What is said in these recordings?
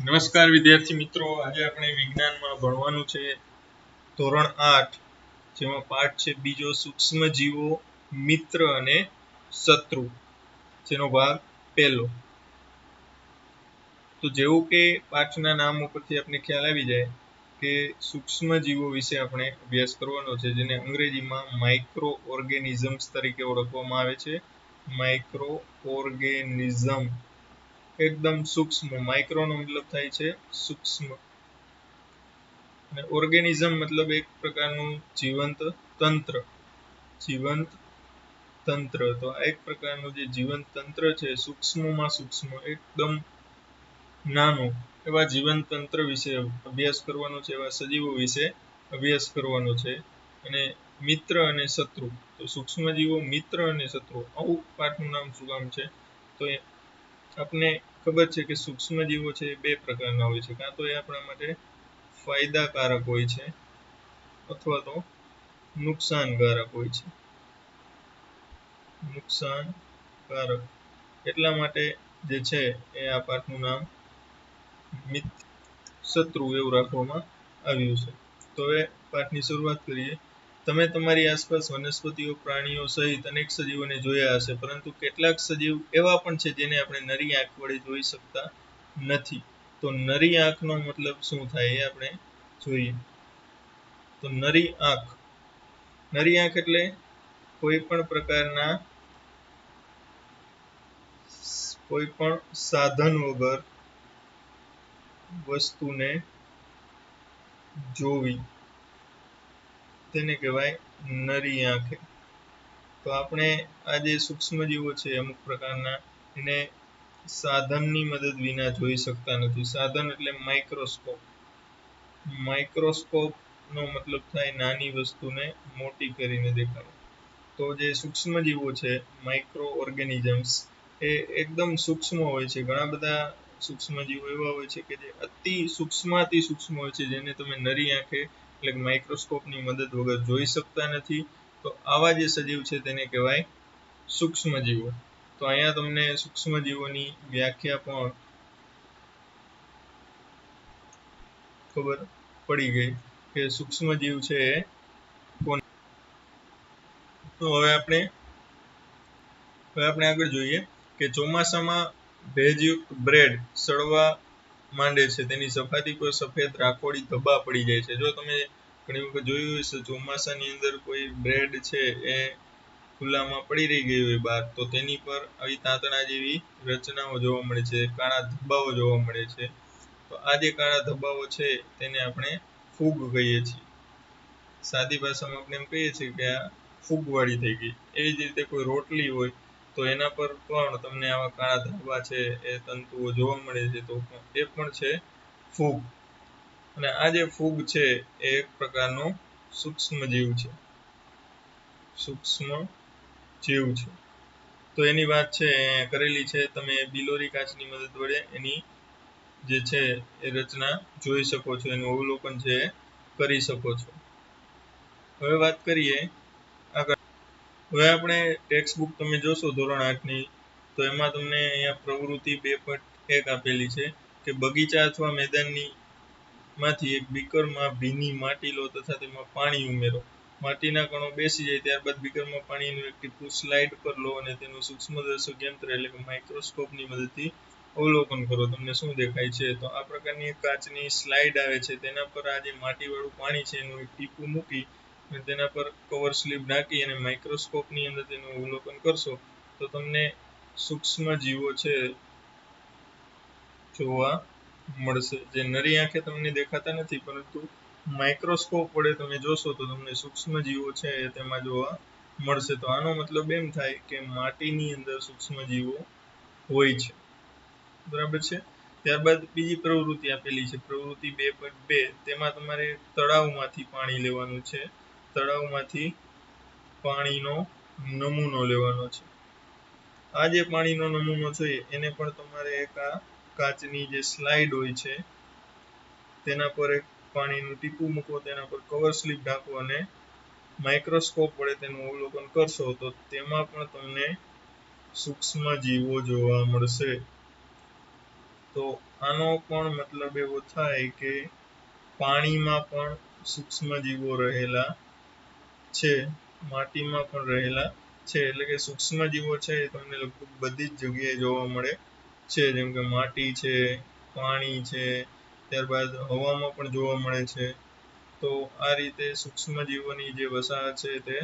નમસ્કાર વિદ્યાર્થી મિત્રો, આજે આપણે વિજ્ઞાનમાં ભણવાનું છે ધોરણ 8 જેમાં પાઠ છે બીજો સૂક્ષ્મ જીવો મિત્ર અને શત્રુ, જેનો ભાગ પહેલો. તો જેવું કે પાઠના નામ ઉપરથી આપણે ખ્યાલ આવી જાય કે સૂક્ષ્મ જીવો વિશે આપણે અભ્યાસ કરવાનો છે, જેને અંગ્રેજીમાં માઇક્રો ઓર્ગેનિઝમ્સ તરીકે ઓળખવામાં આવે છે. માઇક્રો ઓર્ગેનિઝમ એકદમ સૂક્ષ્મ. માઇક્રો નો મતલબ થાય છે સૂક્ષ્મ અને ઓર્ગેનિઝમ મતલબ એક પ્રકારનું જીવંત તંત્ર. તો આ એક પ્રકારનું જે જીવંત તંત્ર છે, સૂક્ષ્મમાં સૂક્ષ્મ, એકદમ નાનું એવા જીવંત તંત્ર વિશે અભ્યાસ કરવાનો છે, એવા સજીવો વિશે અભ્યાસ કરવાનો છે. અને મિત્ર અને શત્રુ, તો સૂક્ષ્મ જીવો મિત્ર અને શત્રુ, આવું પાઠનું નામ શું કામ છે? તો આપને ખબર છે કે સૂક્ષ્મ જીવો છે એ બે પ્રકારના હોય છે. કાં તો એ આપણા માટે ફાયદાકારક હોય છે અથવા તો નુકસાનકારક હોય છે. નુકસાનકારક એટલા માટે જે છે એ આ પાઠનું નામ શત્રુ એવું રાખવામાં આવ્યું છે. તો હવે પાઠની શરૂઆત કરીએ. તમે તમારી આસપાસ વનસ્પતિઓ, પ્રાણીઓ સહિત અનેક સજીવોને જોયા હશે, પરંતુ કેટલાક સજીવ એવા પણ છે જેને આપણે નરી આંખ વડે જોઈ શકતા નથી. તો નરી આંખનો મતલબ શું થાય એ આપણે જોઈએ. તો નરી આંખ એટલે કોઈ પણ સાધન વગર વસ્તુને જોવી, તેને કહેવાય નરી આંખ. તો આપણે આ જે સૂક્ષ્મ જીવો છે અમુક પ્રકારના, એને સાધનની મદદ વિના જોઈ શકતા નથી. સાધન એટલે માઇક્રોસ્કોપ નો મતલબ થાય નાની વસ્તુને મોટી કરીને દેખાડો. તો જે સૂક્ષ્મ જીવો છે, માઇક્રો ઓર્ગેનિઝમ્સ, એ એકદમ સૂક્ષ્મ હોય છે. ઘણા બધા સૂક્ષ્મ જીવો એવા હોય છે કે જે અતિ સૂક્ષ્માતિ સૂક્ષ્મ હોય છે, જેને તમે નરી આંખે એટલે માઇક્રોસ્કોપની મદદ વગર જોઈ શકતા નથી. તો આવા જે સજીવ છે તેને કહેવાય સૂક્ષ્મ જીવો. તો અહીંયા તમને સૂક્ષ્મ જીવોની વ્યાખ્યા પણ ખબર પડી ગઈ કે સૂક્ષ્મ જીવ છે એ કોને. તો હવે આપણે આગળ જોઈએ કે ચોમાસામાં ભેજયુક્ત બ્રેડ સડવા માંડે છે, તેની સપાટી પર સફેદ રાખોડી ધબ્બા પડી જાય છે. જો તમે ઘણી વખત જોયું હશે, ચોમાસાની અંદર કોઈ બ્રેડ છે એ ખુલ્લામાં પડી રહી ગઈ હોય બહાર, તો તેની પર આવી તાંતણા જેવી રચનાઓ જોવા મળે છે, કાળા ધબ્બાઓ જોવા મળે છે. તો આ જે કાળા ધબ્બાઓ છે તેને આપણે ફૂગ કહીએ છીએ. સાદી ભાષામાં આપણે એમ કહીએ છીએ કે આ ફૂગવાળી થઈ ગઈ. એવી જ રીતે કોઈ રોટલી હોય તો એના પર પણ તમને આવા કાળા ધબ્બા છે એ તંતુઓ જોવા મળે છે, તો એ પણ છે ફૂગ. અને આ જે ફૂગ છે એ એક પ્રકારનો સૂક્ષ્મ જીવ છે. તો એની વાત છે કરેલી છે. તમે બિલોરી કાચની મદદ વડે એની જે છે એ રચના જોઈ શકો છો, એનું અવલોકન છે કરી શકો છો. હવે વાત કરીએ આગળ. હવે આપણે ટેક્સ્ટ બુક તમે જોશો ધોરણ 8 ની, તો એમાં તમને અહીંયા પ્રવૃત્તિ 2.1 આપેલી છે કે બગીચા અથવા મેદાનની માંથી એક બીકરમાં ભીની માટી લો તથા તેમાં પાણી ઉમેરો. માટીના કણો બેસી જાય ત્યારબાદ બીકરમાં પાણીનું એક ટીપું સ્લાઇડ પર લો અને તેનું સૂક્ષ્મદર્શક યંત્ર એટલે કે માઇક્રોસ્કોપની મદદથી અવલોકન કરો. તમને શું દેખાય છે? તો આ પ્રકારની એક કાચની સ્લાઇડ આવે છે, તેના પર આ જે માટીવાળું પાણી છે એનું એક ટીપું મૂકી અને તેના પર કવર સ્લીપ ઢાંકી અને માઇક્રોસ્કોપની અંદર તેનું અવલોકન કરશો તો તમને સૂક્ષ્મ જીવો છે જોવા મળશે, જે નરી આંખે તમને દેખાતા નથી, પરંતુ માઇક્રોસ્કોપ વડે તમે જોશો તો તમને સૂક્ષ્મ જીવો છે એ તેમાં જોવા મળશે. તો આનો મતલબ એમ થાય કે માટીની અંદર સૂક્ષ્મ જીવો હોય છે. બરાબર છે. ત્યારબાદ બીજી પ્રવૃત્તિ આપેલી છે, પ્રવૃત્તિ 2.2. તેમાં તમારે તળાવમાંથી પાણી લેવાનું છે. તળાવમાંથી પાણીનો નમૂનો લેવાનો છે. આ જે પાણીનો નમૂનો છે એને પણ તમારે એક આ કાચની જે સ્લાઇડ હોય છે તેના પર એક પાણીનું ટીપું મૂકો, તેના પર કવર સ્લીપ ઢાંકો અને માઇક્રોસ્કોપ વડે તેનું અવલોકન કરશો તો તેમાં પણ તમને સૂક્ષ્મ જીવો જોવા મળશે. તો આનો પણ મતલબ એવો થાય કે પાણીમાં પણ સૂક્ષ્મ જીવો રહેલા છે, માટીમાં પણ રહેલા છે. એટલે કે સૂક્ષ્મ જીવો છે એ તમને લગભગ બધી જ જગ્યાએ જોવા મળે છે. જેમ કે માટી છે, પાણી છે, ત્યારબાદ હવામાં પણ જોવા મળે છે. તો આ રીતે સૂક્ષ્મ જીવોની જે વસાહત છે તે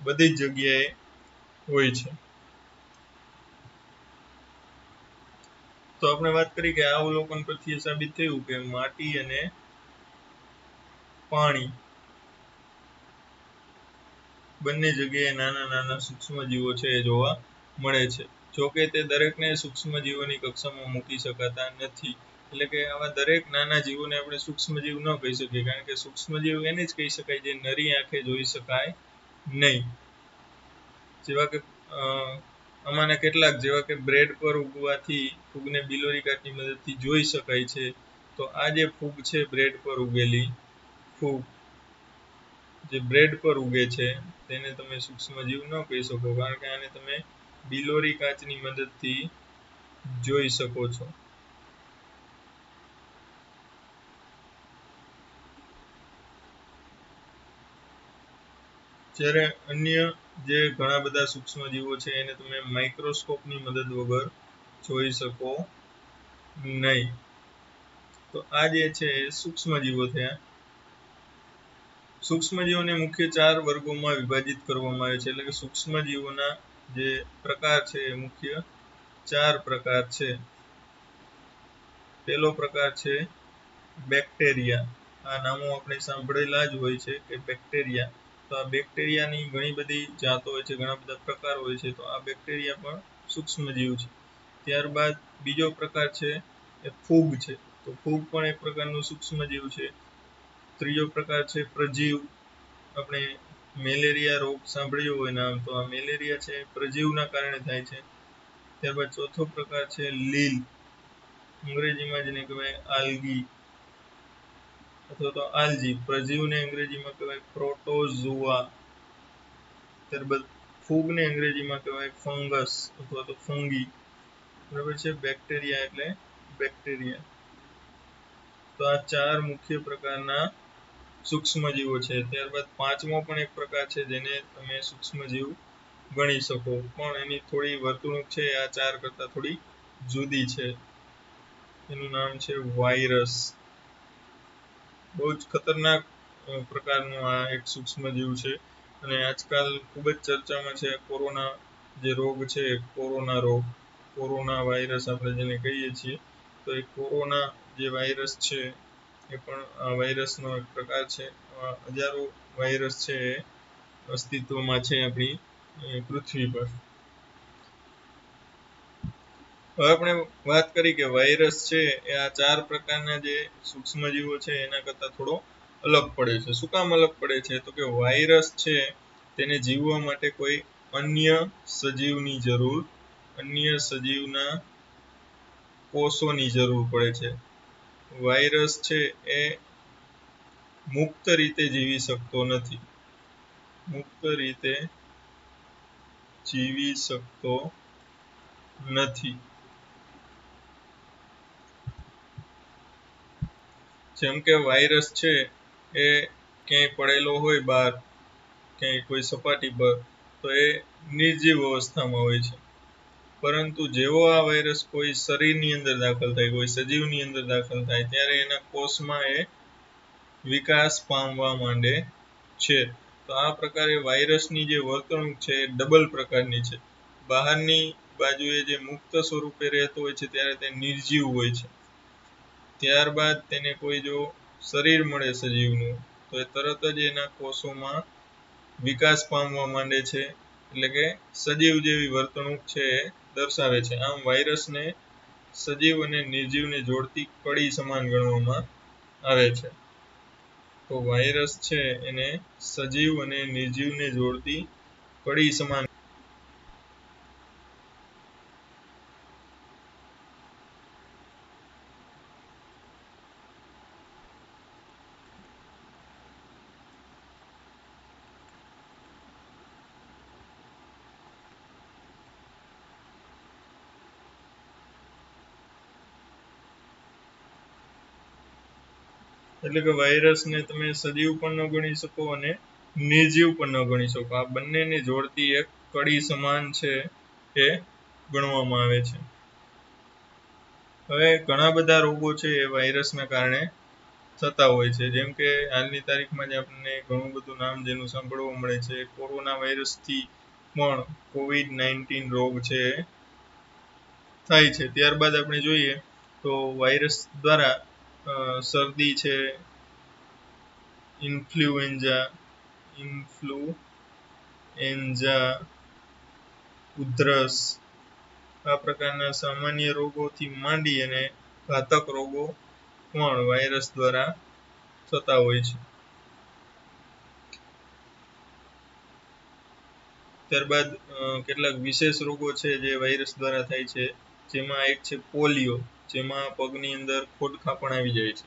બધી જ જગ્યાએ હોય છે. તો આપણે વાત કરી કે આ અવલોકન પરથી સાબિત થયું કે માટી અને પાણી બંને જગ્યાએ નાના નાના સૂક્ષ્મ જીવો છે એ જોવા મળે છે. જોકે તે દરેકને સૂક્ષ્મ જીવોની કક્ષામાં મૂકી શકાતા નથી. એટલે કે આવા દરેક નાના જીવોને આપણે સૂક્ષ્મ જીવ ન કહી શકીએ, કારણ કે સૂક્ષ્મ જીવ એને જ કહી શકાય જે નરી આંખે જોઈ શકાય નહીં. જેવા કે આમાંના કેટલાક, જેવા કે બ્રેડ પર ઉગવાથી ફૂગને બિલોરી કાચની મદદથી જોઈ શકાય છે. તો આ જે ફૂગ છે, બ્રેડ પર ઉગેલી ફૂગ જે બ્રેડ પર ઉગે છે તેને તમે સૂક્ષ્મ જીવ ન કહી શકો, કારણ કે આને તમે બિલોરી કાચની મદદથી જોઈ શકો છો. જ્યારે અન્ય જે ઘણા બધા સૂક્ષ્મ જીવો છે એને તમે માઇક્રોસ્કોપની મદદ વગર જોઈ શકો નહીં. તો આ જે છે એ સૂક્ષ્મ જીવો થયા. સૂક્ષ્મ જીવોને મુખ્ય 4 વર્ગોમાં વિભાજિત કરવામાં આવે છે. એટલે કે સૂક્ષ્મ જીવોના જે પ્રકાર છે એ મુખ્ય 4 પ્રકાર છે. પહેલો પ્રકાર છે બેક્ટેરિયા. આ નામો આપણે સાંભળેલા જ હોય છે કે બેક્ટેરિયા. તો આ બેક્ટેરિયાની ઘણી બધી જાતો હોય છે, ઘણા બધા પ્રકાર હોય છે. તો આ બેક્ટેરિયા પણ સૂક્ષ્મ જીવ છે. ત્યારબાદ બીજો પ્રકાર છે એ ફૂગ છે. તો ફૂગ પણ એક પ્રકારનું સૂક્ષ્મ જીવ છે. ત્રીજો પ્રકાર છે પ્રજીવ. આપણે મેલેરિયા રોગ સાંભળ્યો હોય નામ, તો આ મેલેરિયા છે પ્રજીવના કારણે થાય છે. ત્યારબાદ ચોથો પ્રકાર છે લીલ. અંગ્રેજીમાં જેને કહેવાય આલ્ગી અથવા તો આલ્જી. પ્રજીવને અંગ્રેજીમાં કહેવાય પ્રોટોઝોઆ. ત્યારબાદ ફૂગને અંગ્રેજીમાં કહેવાય ફંગસ અથવા તો ફંગી. બરાબર છે. બેક્ટેરિયા એટલે બેક્ટેરિયા. તો આ 4 મુખ્ય પ્રકારના સૂક્ષ્મ જીવો છે. ત્યારબાદ પાંચમો પણ એક પ્રકાર છે જેને તમે સૂક્ષ્મ જીવ ગણી શકો, પણ એની થોડી વર્તણૂક છે આ 4 કરતા થોડી જુદી છે. એનું નામ છે વાયરસ. બહુ જ ખતરનાક પ્રકારનું આ એક સૂક્ષ્મ જીવ છે અને આજકાલ ખૂબ જ ચર્ચામાં છે. કોરોના જે રોગ છે, કોરોના રોગ, કોરોના વાયરસ આપણે જેને કહીએ છીએ, તો એ કોરોના જે વાયરસ છે એ પણ આ વાયરસનો એક પ્રકાર છે. હજારો વાયરસ છે એ અસ્તિત્વમાં છે આપણી પૃથ્વી પર. હવે આપણે વાત કરી કે વાયરસ છે એ આ 4 પ્રકારના જે સૂક્ષ્મ જીવો છે એના કરતા થોડો અલગ પડે છે. શું કામ અલગ પડે છે? તો કે વાયરસ છે તેને જીવવા માટે કોઈ અન્ય સજીવની જરૂર, અન્ય સજીવના કોષોની જરૂર પડે છે. વાયરસ છે એ મુક્ત રીતે જીવી શકતો નથી. મુક્ત રીતે જીવી શકતો નથી. જેમ કે વાયરસ છે એ ક્યાંય પડેલો હોય બહાર, ક્યાંય કોઈ સપાટી પર, તો એ નિર્જીવ અવસ્થામાં હોય છે. પરંતુ જેવો આ વાયરસ કોઈ શરીરની અંદર દાખલ થાય, કોઈ સજીવની અંદર દાખલ થાય, ત્યારે એના કોષમાં એ વિકાસ પામવા માંડે છે. તો આ પ્રકારે વાયરસની જે વર્તણૂક છે એ ડબલ પ્રકારની છે. બહારની બાજુએ જે મુક્ત સ્વરૂપે રહેતો હોય છે ત્યારે તે નિર્જીવ હોય છે. ત્યારબાદ તેને કોઈ જો શરીર મળે સજીવનું, તો એ તરત જ એના કોષોમાં વિકાસ પામવા માંડે છે. એટલે કે સજીવ જેવી વર્તણૂક છે એ દર્શાવે છે. આમ વાયરસને સજીવ અને નિર્જીવને જોડતી કડી સમાન ગણવામાં આવે છે. તો વાયરસ છે એને સજીવ અને નિર્જીવને જોડતી કડી સમાન એટલે કે વાયરસને તમે સજીવ પણ ન ગણી શકો અને નિર્જીવ પણ ન ગણી શકો. આ બંનેને જોડતી એક કડી સમાન છે એ ગણવામાં આવે છે. હવે ઘણા બધા રોગો છે એ વાયરસના કારણે થતા હોય છે. જેમ કે હાલની તારીખમાં જ આપણને ઘણું બધું નામ જેનું સાંભળવા મળે છે. કોરોના વાયરસથી પણ COVID-19 રોગ છે થાય છે. ત્યારબાદ આપણે જોઈએ તો વાયરસ દ્વારા શરદી છે, ઇન્ફ્લુએન્ઝા, ઉધરસ આ પ્રકારના સામાન્ય રોગોથી માંડી અને ઘાતક રોગો પણ વાયરસ દ્વારા થતા હોય છે. ત્યારબાદ કેટલાક વિશેષ રોગો છે જે વાયરસ દ્વારા થાય છે. જેમાં એક છે પોલિયો, જેમાં પગની અંદર ખોડખાં પણ આવી જાય છે.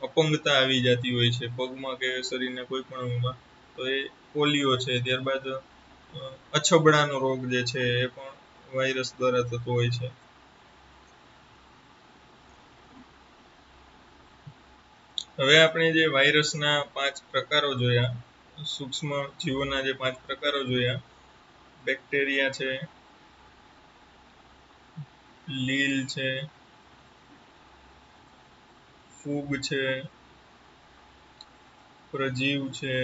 અપંગતા આવી જતી હોય છે પગમાં કે શરીરના કોઈ પણ અંગમાં, તો એ પોલિયો છે. ત્યારબાદ અછબડાનો રોગ જે છે એ પણ વાયરસ દ્વારા થતો હોય છે. હવે આપણે જે વાયરસના 5 પ્રકારો જોયા, સૂક્ષ્મ જીવોના જે 5 પ્રકારો જોયા, બેક્ટેરિયા છે, લીલ છે, ફૂગ છે, પ્રજીવ છે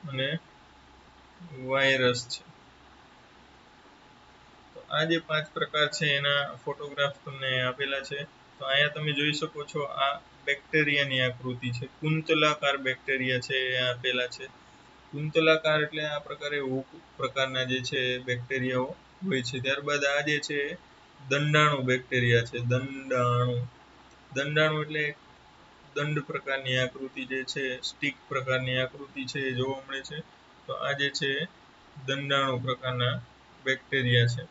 અને વાયરસ છે. તો આ જે 5 પ્રકાર છે એના ફોટોગ્રાફ તમને આપેલા છે. તો અહીંયા તમે જોઈ શકો છો આ બેક્ટેરિયાની આકૃતિ છે. કુંતલાકાર બેક્ટેરિયા છે એ આપેલા છે. કુંતલાકાર એટલે આ પ્રકારે હૂક પ્રકારના જે છે બેક્ટેરિયાઓ હોય છે. ત્યારબાદ આ જે છે દંડાણુ બેક્ટેરિયા છે. દંડાણુ એટલે દંડ પ્રકારની આકૃતિ જે છે, સ્ટીક પ્રકારની આકૃતિ છે એ જોવા મળે છે. તો આ જે છે દંડાણુ પ્રકારના બેક્ટેરિયા છે.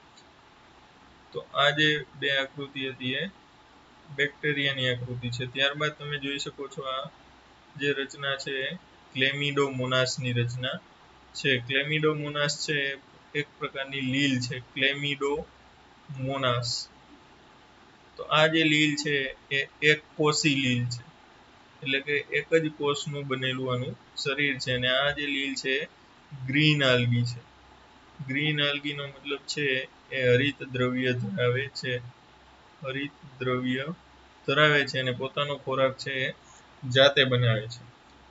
તો આ જે બે આકૃતિ હતી એ બેક્ટેરિયાની આકૃતિ છે. ત્યારબાદ તમે જોઈ શકો છો આ જે રચના છે ક્લેમિડોમોનાસની રચના છે. ક્લેમિડોમોનાસ છે એક પ્રકારની લીલ છે, ક્લેમિડોમોનાસ. તો આ જે લીલ છે એ એક કોષી લીલ છે, એટલે કે એક જ કોષનું બનેલું આનું શરીર છે. અને આ જે લીલ છે ગ્રીન આલ્ગી છે. ગ્રીન આલ્ગીનો મતલબ છે એ હરિત દ્રવ્ય ધરાવે છે. હરિત દ્રવ્ય ધરાવે છે અને પોતાનો ખોરાક છે એ જાતે બનાવે છે.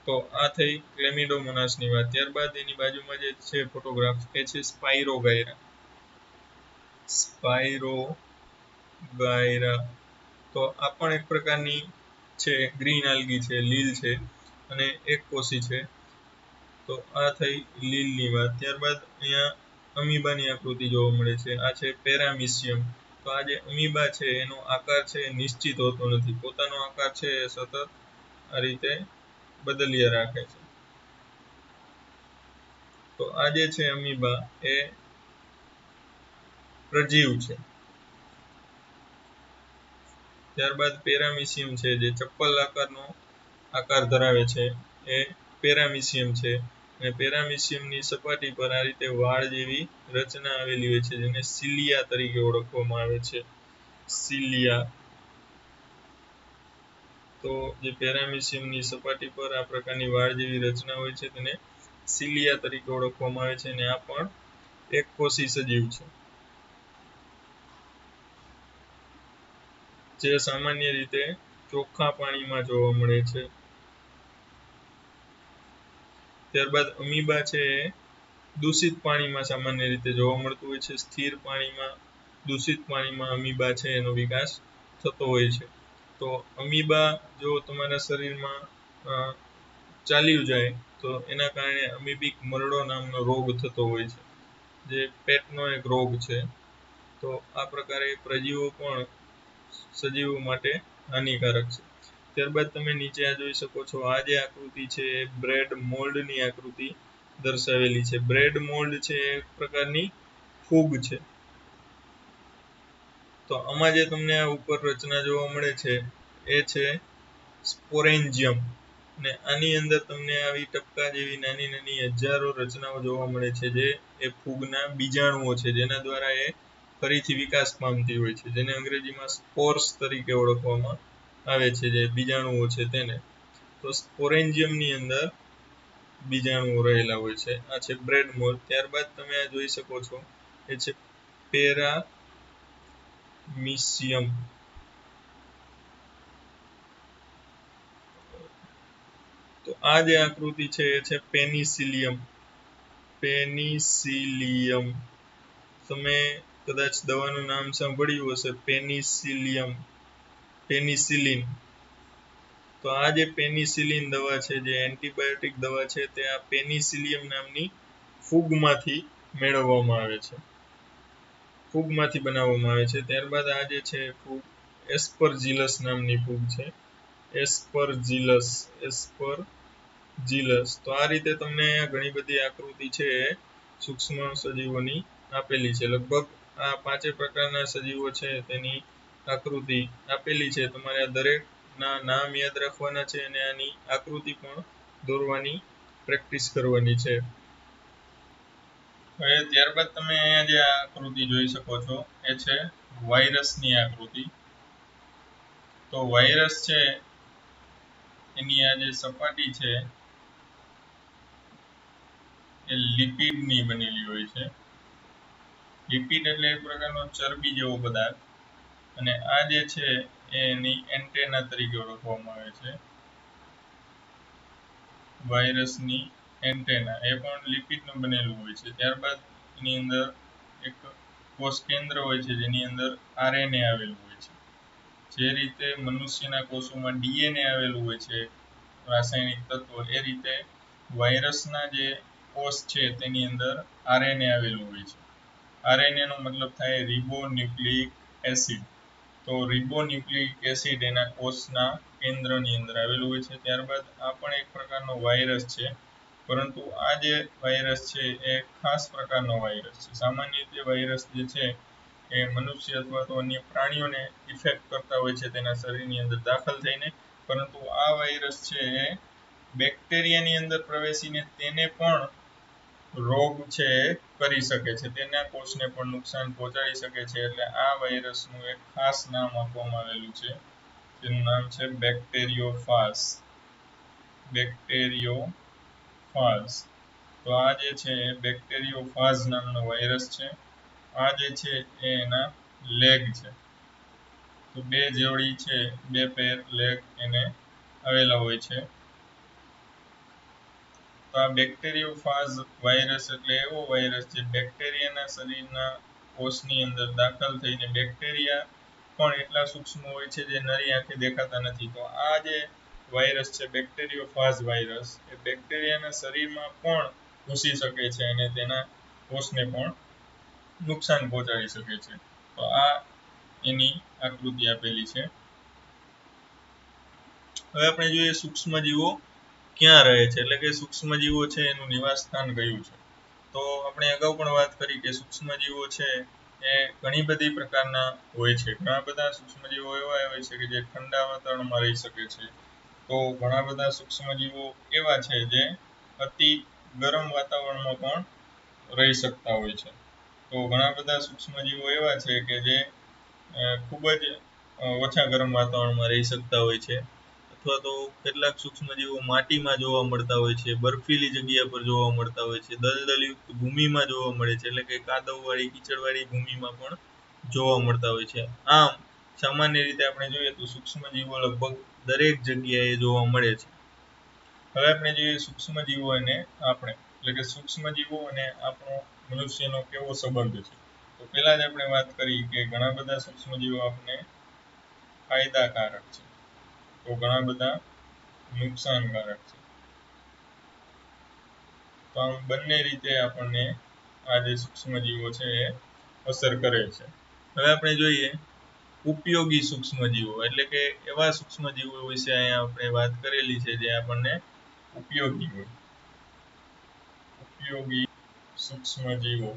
તો આ થઈ ક્લેમિડોમોનાસની વાત. ત્યારબાદ એની બાજુમાં જે છે ફોટોગ્રાફ એ છે સ્પાઇરોગાયરા. તો આ પણ એક પ્રકારની છે ગ્રીન આલ્ગી છે, લીલ છે અને એક કોષી છે. તો આ થઈ લીલની વાત. ત્યારબાદ અહીંયા અમીબાની આકૃતિ જોવા મળે છે. આ છે પેરામિશિયમ. તો આ જે અમીબા છે એનો આકાર છે નિશ્ચિત હોતો નથી, પોતાનો આકાર છે એ સતત આ રીતે બદલ્યા રાખે છે. તો આ જે છે અમીબા એ પ્રજીવ છે. ત્યારબાદ પેરામિશિયમ છે જે ચપ્પલ આકારનો આકાર ધરાવે છે એ પેરામિશિયમ છે. અને પેરામિશિયમની સપાટી પર આ રીતે વાળ જેવી રચના આવેલી હોય છે જેને સિલિયા તરીકે ઓળખવામાં આવે છે. સિલિયા. તો જે પેરામિશિયમની સપાટી પર આ પ્રકારની વાળ જેવી રચના હોય છે તેને સિલિયા તરીકે ઓળખવામાં આવે છે. અને આ પણ એક કોષી સજીવ છે જે સામાન્ય રીતે ચોખ્ખા પાણીમાં જોવા મળે છે. ત્યારબાદ અમીબા છે એ દૂષિત પાણીમાં સામાન્ય રીતે જોવા મળતું હોય છે. સ્થિર પાણીમાં, દૂષિત પાણીમાં અમીબા છે એનો વિકાસ થતો હોય છે. તો અમીબા જો તમારા શરીરમાં ચાલ્યું જાય તો એના કારણે અમીબિક મરડો નામનો રોગ થતો હોય છે, જે પેટનો એક રોગ છે. તો આ પ્રકારે પ્રજીવો પણ સજીવો માટે હાનિકારક છે. ત્યારબાદ તમે નીચે આ જોઈ શકો છો આ જે આકૃતિ છે એ બ્રેડ મોલ્ડની આકૃતિ દર્શાવેલી છે. બ્રેડ મોલ્ડ છે એક પ્રકારની ફૂગ છે. તો આમાં જે તમને આ ઉપર રચના જોવા મળે છે એ છે સ્પોરેન્જિયમ. અને આની અંદર તમને આવી ટપકા જેવી નાની નાની હજારો રચનાઓ જોવા મળે છે જે એ ફૂગના બીજાણુઓ છે, જેના દ્વારા એ ફરીથી વિકાસ પામતી હોય છે, જેને અંગ્રેજીમાં સ્પોર્સ તરીકે ઓળખવામાં આવે છે જે બીજાણુઓ છે તેને. તો સ્પોરેન્જિયમની અંદર બીજાણુઓ રહેલા હોય છે. આ છે બ્રેડ મોલ્ડ. ત્યારબાદ તમે આ જોઈ શકો છો એ છે પેરામિશિયમ. તો આ જે આકૃતિ છે એ છે પેનિસિલિયમ. પેનિસિલિયમ તમે કદાચ દવાનું નામ સાંભળ્યું હશે, પેનિસિલિયમ, પેનિસિલિન. તો આ જે પેનિસિલિન દવા છે, જે એન્ટીબાયોટિક દવા છે, તે આ પેનિસિલિયમ નામની ફૂગમાંથી મેળવવામાં આવે છે, ફૂગમાંથી બનાવવામાં આવે છે. ત્યારબાદ આ જે છે ફૂગ એસ્પરજીલસ નામની ફૂગ છે. એસ્પરજીલસ. તો આ રીતે તમને અહીંયા ઘણી બધી આકૃતિ છે એ સૂક્ષ્મ સજીવોની આપેલી છે. લગભગ આ 5 પ્રકારના સજીવો છે તેની આકૃતિ આપેલી છે. તમારે આ દરેકના નામ યાદ રાખવાના છે અને આની આકૃતિ પણ દોરવાની પ્રેક્ટિસ કરવાની છે. હવે ત્યારબાદ તમે અહીંયા જે આકૃતિ જોઈ શકો છો એ છે વાયરસની આકૃતિ. તો વાયરસ છે એની આ જે સપાટી છે એ લિપિડની બનેલી હોય છે. લિપિડ એટલે એક પ્રકારનો ચરબી જેવો પદાર્થ, અને આ જે છે એની એન્ટેના તરીકે ઓળખવામાં આવે છે. વાયરસની એન્ટેના એ પણ લિપિડનું બનેલું હોય છે. ત્યારબાદ એની અંદર એક કોષ કેન્દ્ર હોય છે જેની અંદર આરએનએ આવેલું હોય છે. જે રીતે મનુષ્યના કોષોમાં ડીએનએ આવેલું હોય છે રાસાયણિક તત્વ, એ રીતે વાયરસના જે કોષ છે તેની અંદર આરએનએ આવેલું હોય છે. આરએનએ નો મતલબ થાય રિબોન્યુક્લિક એસિડ. તો રિબોન્યુક્લિક એસિડ એના કોષના કેન્દ્રની અંદર આવેલું હોય છે. ત્યારબાદ આ પણ એક પ્રકારનો વાયરસ છે, પરંતુ આ જે વાયરસ છે એ ખાસ પ્રકારનો વાયરસ છે. સામાન્ય રીતે વાયરસ જે છે એ મનુષ્ય અથવા તો અન્ય પ્રાણીઓને ઇફેક્ટ કરતા હોય છે તેના શરીરની અંદર દાખલ થઈને, પરંતુ આ વાયરસ છે એ બેક્ટેરિયાની અંદર પ્રવેશીને તેને પણ રોગ છે કરી શકે છે, તેના કોષને પણ નુકસાન પહોંચાડી શકે છે. એટલે આ વાયરસનું એક ખાસ નામ આપવામાં આવેલું છે, જેનું નામ છે બેક્ટેરિયોફાજ. બેક્ટેરિયોફાજ. તો આ જે છે એ બેક્ટેરિયોફાજ નામનો વાયરસ છે. આ જે છે એ એના લેગ છે. તો 2 જોડી છે, 2 પેર લેગ એને આવેલા હોય છે. તો આ બેક્ટેરિયોફાજ વાયરસ એટલે એવો વાયરસ જે બેક્ટેરિયાના શરીરના કોષની અંદર દાખલ થઈને, બેક્ટેરિયા પણ એટલા સૂક્ષ્મ હોય છે જે નરી આંખે દેખાતા નથી. તો આ જે વાયરસ છે બેક્ટેરિયોફાજ વાયરસ, એ બેક્ટેરિયાના શરીરમાં પણ ઘૂસી શકે છે અને તેના કોષને પણ નુકસાન પહોંચાડી શકે છે. તો આ એની આકૃતિ આપેલી છે. હવે આપણે જોઈએ સૂક્ષ્મજીવો ક્યાં રહે છે, એટલે કે સૂક્ષ્મજીવો છે એનું નિવાસ સ્થાન કયું છે. તો આપણે અગાઉ પણ વાત કરી કે સૂક્ષ્મજીવો છે એ ઘણી બધી પ્રકારના હોય છે. ઘણા બધા સૂક્ષ્મજીવો એવા હોય છે કે જે ઠંડા વાતાવરણમાં રહી શકે છે. તો ઘણા બધા સૂક્ષ્મજીવો એવા છે જે અતિ ગરમ વાતાવરણમાં પણ રહી શકતા હોય છે. તો ઘણા બધા સૂક્ષ્મજીવો એવા છે કે જે ખૂબ જ ઓછા ગરમ વાતાવરણમાં રહી શકતા હોય છે. અથવા તો કેટલાક સૂક્ષ્મજીવો માટીમાં જોવા મળતા હોય છે, બર્ફીલી જગ્યા પર જોવા મળતા હોય છે, દલદલયુક્ત ભૂમિમાં જોવા મળે છે, એટલે કે કાદવવાળી કીચડવાળી ભૂમિમાં પણ જોવા મળતા હોય છે. આમ સામાન્ય રીતે આપણે જોઈએ તો સૂક્ષ્મજીવો લગભગ દરેક જગ્યાએ જોવા મળે છે. હવે આપણે જોઈએ સૂક્ષ્મજીવો અને આપણે, એટલે કે સૂક્ષ્મજીવો અને આપણો મનુષ્યનો કેવો સંબંધ છે. તો પહેલા જ આપણે વાત કરી કે ઘણા બધા સૂક્ષ્મજીવો આપણને ફાયદાકારક છે, તો ઘણા બધા નુકસાનકારક છે. તો આમ બંને રીતે આપણને આ જે સૂક્ષ્મજીવો છે એ અસર કરે છે. હવે આપણે જોઈએ ઉપયોગી સૂક્ષ્મજીવો, એટલે કે એવા સૂક્ષ્મજીવો વિશે અહીંયા આપણે વાત કરેલી છે જે આપણને ઉપયોગી હોય. ઉપયોગી સૂક્ષ્મજીવો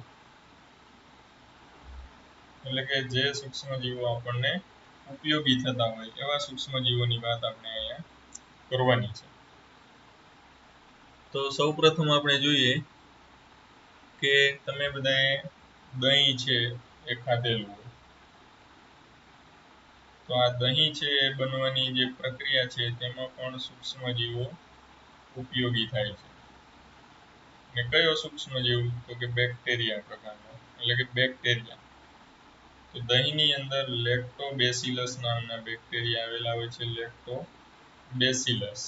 એટલે કે જે સૂક્ષ્મજીવો આપણને ઉપયોગી થતા હોય એવા સૂક્ષ્મજીવોની વાત આપણે અહીંયા કરવાની છે. તો સૌપ્રથમ આપણે જોઈએ કે તમે બધાએ દહીં છે એ ખાધેલું હોય. તો આ દહીં છે એ બનવાની જે પ્રક્રિયા છે તેમાં પણ સૂક્ષ્મજીવો ઉપયોગી થાય છે. ને કયો સૂક્ષ્મજીવ? તો કે બેક્ટેરિયા પ્રકારનો, એટલે કે બેક્ટેરિયા. તો દહીંની અંદર લેક્ટોબેસિલસ નામના બેક્ટેરિયા આવેલા હોય છે. લેક્ટોબેસિલસ.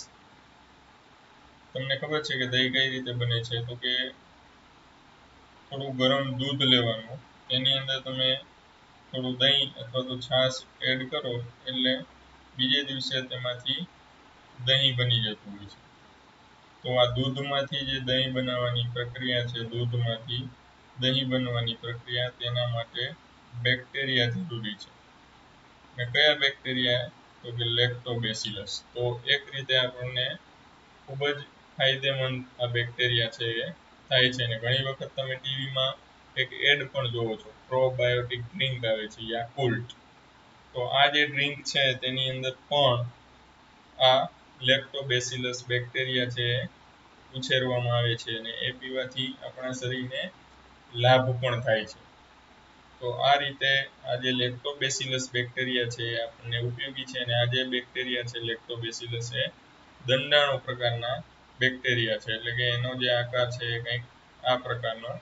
તમને ખબર છે કે દહીં કઈ રીતે બને છે? તો કે થોડું ગરમ દૂધ લેવાનું, તેની અંદર તમે થોડું દહીં અથવા તો છાશ એડ કરો એટલે બીજે દિવસે તેમાંથી દહીં બની જતું હોય છે. તો આ દૂધમાંથી જે દહીં બનાવવાની પ્રક્રિયા છે, દૂધમાંથી દહીં બનવાની પ્રક્રિયા, તેના માટે બેક્ટેરિયા જરૂરી છે. ને કયા બેક્ટેરિયા? તો કે લેક્ટોબેસિલસ. તો એક રીતે આપણને ખૂબ જ ફાયદેમંદ આ બેક્ટેરિયા છે એ થાય છે. અને ઘણી વખત તમે ટીવીમાં એક એડ પણ જોવો છો, પ્રોબાયોટિક ડ્રિંક આવે છે, યાકુલ્ટ. તો આ જે ડ્રિંક છે તેની અંદર પણ આ લેક્ટોબેસિલસ બેક્ટેરિયા છે ઉછેરવામાં આવે છે, અને એ પીવાથી આપણા શરીરને લાભ પણ થાય છે. તો આ રીતે આ જે લેક્ટોબેસિલસ બેક્ટેરિયા છે એ આપણને ઉપયોગી છે. અને આ જે બેક્ટેરિયા છે લેક્ટોબેસિલસ એ દંડાણુ પ્રકારના બેક્ટેરિયા છે, એટલે કે એનો જે આકાર છે એ કંઈક આ પ્રકારનો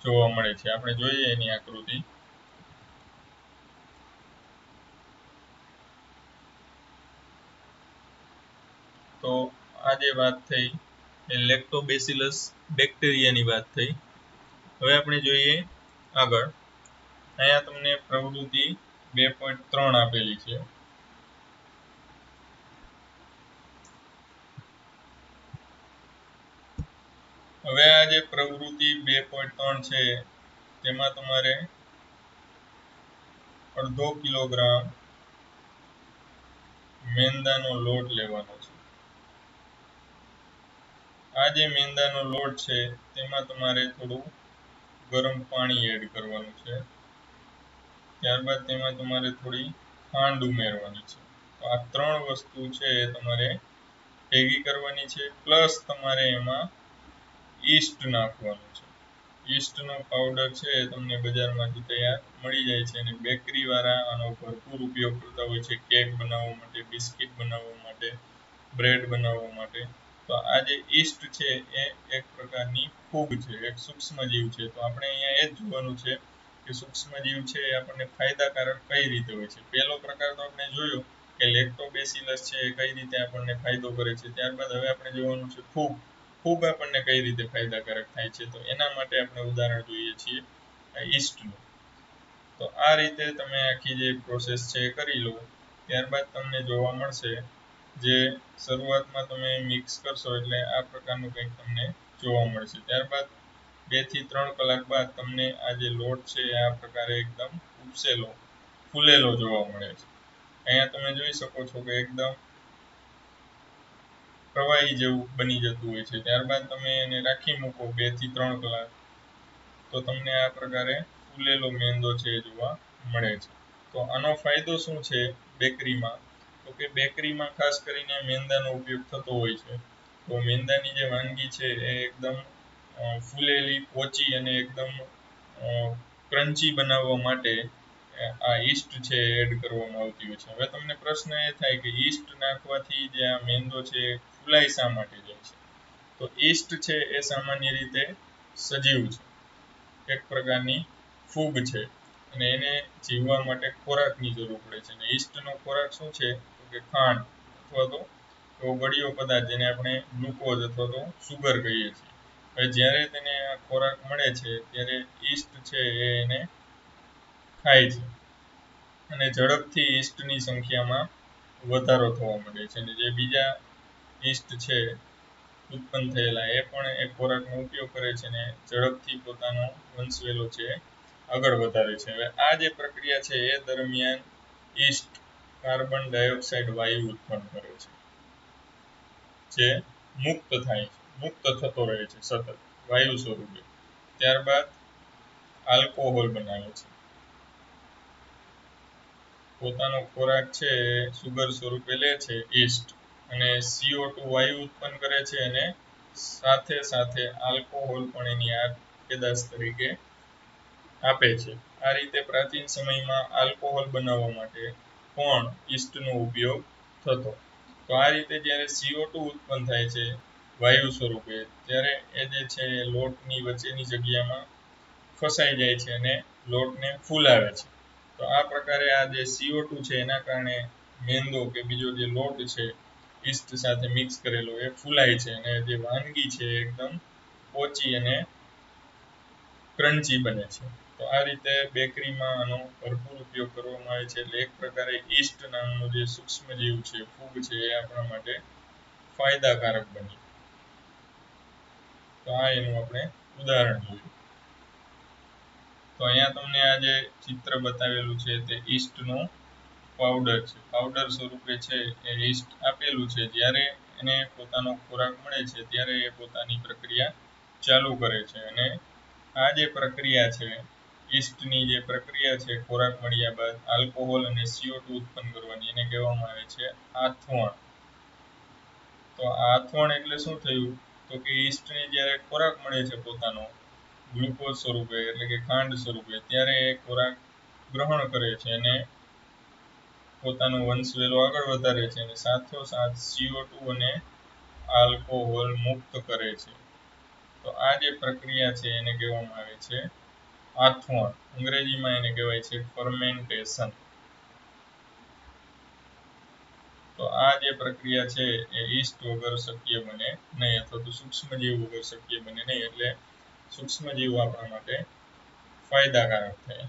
જોવા મળે છે. આપણે જોઈએ એની આકૃતિ. તો આ જે વાત થઈ એ લેક્ટોબેસિલસ બેક્ટેરિયાની વાત થઈ. હવે આપણે જોઈએ આગળ. અહીંયા તમને પ્રવૃત્તિ 2.3 આપેલી છે. હવે આ જે પ્રવૃત્તિ 2.3 છે તેમાં તમારે 1/2 કિલોગ્રામ મેંદાનો લોટ લેવાનો છે. આ જે મેંદાનો લોટ છે તેમાં તમારે થોડું ગરમ પાણી એડ કરવાનું છે. ત્યારબાદ તેમાં તમારે થોડી ખાંડ ઉમેરવાની છે. તો આ 3 વસ્તુ છે એ તમારે ભેગી કરવાની છે. પ્લસ તમારે એમાં ઈસ્ટ નાખવાનું છે. ઈસ્ટનો પાવડર છે એ તમને બજારમાંથી તૈયાર મળી જાય છે, અને બેકરી વાળા આનો ભરપૂર ઉપયોગ કરતા હોય છે કેક બનાવવા માટે, બિસ્કિટ બનાવવા માટે, બ્રેડ બનાવવા માટે. તો આ જે ઈસ્ટ છે એ એક પ્રકારની ફૂગ છે, એક સૂક્ષ્મજીવ છે. તો આપણે અહીંયા એ જ જોવાનું છે કે સૂક્ષ્મજીવ છે એ આપણને ફાયદાકારક કઈ રીતે હોય છે. પહેલો પ્રકાર તો આપણે જોયો કે લેક્ટોબેસિલસ છે એ કઈ રીતે આપણને ફાયદો કરે છે. ત્યારબાદ હવે આપણે જોવાનું છે ફૂગ. ફૂગ આપણને કઈ રીતે ફાયદાકારક થાય છે. તો એના માટે આપણે ઉદાહરણ જોઈએ છીએ ઈસ્ટનું. તો આ રીતે તમે આખી જે પ્રોસેસ છે એ કરી લો. ત્યારબાદ તમને જોવા મળશે જે શરૂઆતમાં તમે મિક્સ કરશો એટલે આ પ્રકારનું કંઈક તમને જોવા મળશે. ત્યારબાદ 2 થી 3 કલાક બાદ તમને આ જે લોટ છે આ પ્રકારે એકદમ ઉપસેલો, ફૂલેલો જોવા મળે છે. અહીંયા તમે જોઈ શકો છો કે એકદમ પ્રવાહી જેવું બની જતું હોય છે. ત્યારબાદ તમે એને રાખી મૂકો 2 થી 3 કલાક, તો તમને આ પ્રકારે ફૂલેલો મેંદો છે એ જોવા મળે છે. તો આનો ફાયદો શું છે બેકરીમાં? તો કે બેકરીમાં ખાસ કરીને મેંદાનો ઉપયોગ થતો હોય છે. તો મેંદાની જે વાનગી છે એ એકદમ ફૂલેલી, પોચી અને એકદમ ક્રન્ચી બનાવવા માટે આ ઈસ્ટ છે એડ કરવામાં આવતી હોય છે. હવે તમને પ્રશ્ન એ થાય કે ઈસ્ટ નાખવાથી જે આ મેંદો છે ફૂલાય શા માટે જાય છે? તો ઈસ્ટ છે એ સામાન્ય રીતે સજીવ છે, એક પ્રકારની ફૂગ છે, અને એને જીવવા માટે ખોરાકની જરૂર પડે છે. અને ઈસ્ટનો ખોરાક શું છે? તો કે ખાંડ અથવા તો એવો ગળ્યો પદાર્થ જેને આપણે ગ્લુકોઝ અથવા તો સુગર કહીએ છીએ. હવે જ્યારે તેને આ ખોરાક મળે છે ત્યારે ઈસ્ટ છે એ એને ખાય છે, અને ઝડપથી ઈસ્ટની સંખ્યામાં વધારો થવા માંડે છે. અને જે બીજા ઈસ્ટ છે ઉત્પન્ન થયેલા એ પણ એ ખોરાકનો ઉપયોગ કરે છે અને ઝડપથી પોતાનો વંશવેલો છે આગળ વધારે છે. હવે આ જે પ્રક્રિયા છે એ દરમિયાન ઈસ્ટ કાર્બન ડાયોક્સાઇડ વાયુ ઉત્પન્ન કરે છે, જે મુક્ત થાય છે, મુક્ત થતો રહે છે સતત વાયુ સ્વરૂપે. ત્યારબાદ આલ્કોહોલ બનાવે છે. પોતાનો ખોરાક છે એ સુગર સ્વરૂપે લે છે ઈસ્ટ, અને CO2 વાયુ ઉત્પન્ન કરે છે, અને સાથે સાથે આલ્કોહોલ પણ એની આ પેદાશ તરીકે આપે છે. આ રીતે પ્રાચીન સમયમાં આલ્કોહોલ બનાવવા માટે પણ ઈસ્ટનો ઉપયોગ થતો. તો આ રીતે જ્યારે CO2 ઉત્પન્ન થાય છે વાયુ સ્વરૂપે, ત્યારે એ જે છે એ લોટની વચ્ચેની જગ્યામાં ફસાઈ જાય છે અને લોટને ફૂલાવે છે. તો આ પ્રકારે આ જે CO2 છે એના કારણે મેંદો કે બીજો જે લોટ છે ઈસ્ટ સાથે મિક્સ કરેલો એ ફૂલાય છે અને જે વાનગી છે એકદમ પોચી અને ક્રન્ચી બને છે. તો આ રીતે બેકરીમાં આનો ભરપૂર ઉપયોગ કરવામાં આવે છે. એટલે એક પ્રકારે ઈસ્ટ નામનું જે સૂક્ષ્મજીવ છે, ફૂગ છે, એ આપણા માટે ફાયદાકારક બની. તો આ એનું આપણે ઉદાહરણ જોયું. તો અહીંયા તમને આ જે ચિત્ર બતાવેલું છે તે ઈસ્ટનો પાવડર છે. પાવડર સ્વરૂપે છે એ ઈસ્ટ આપેલું છે. જ્યારે એને પોતાનો ખોરાક મળે છે ત્યારે એ પોતાની પ્રક્રિયા ચાલુ કરે છે અને આ જે પ્રક્રિયા છે ઈસ્ટની જે પ્રક્રિયા છે ખોરાક મળ્યા બાદ આલ્કોહોલ અને CO2 ઉત્પન્ન કરવાની, એને કહેવામાં આવે છે આથવણ. તો આથવણ એટલે શું થયું? તો કે ઈસ્ટને જ્યારે ખોરાક મળે છે પોતાનો ગ્લુકોઝ સ્વરૂપે એટલે કે ખાંડ સ્વરૂપે, ત્યારે એ ખોરાક ગ્રહણ કરે છે અને પોતાનો વંશવેલો આગળ વધારે છે અને સાથોસાથ CO2 અને આલ્કોહોલ મુક્ત કરે છે. તો આ જે પ્રક્રિયા છે એને કહેવામાં આવે છે આથવણ. અંગ્રેજીમાં એને કહેવાય છે ફર્મેન્ટેશન. તો આ જે પ્રક્રિયા છે એ ઈસ્ટ વગર શક્ય બને નહીં, અથવા તો સૂક્ષ્મજીવ વગર શક્ય બને નહીં. એટલે સૂક્ષ્મજીવ આપણા માટે ફાયદાકારક થાય.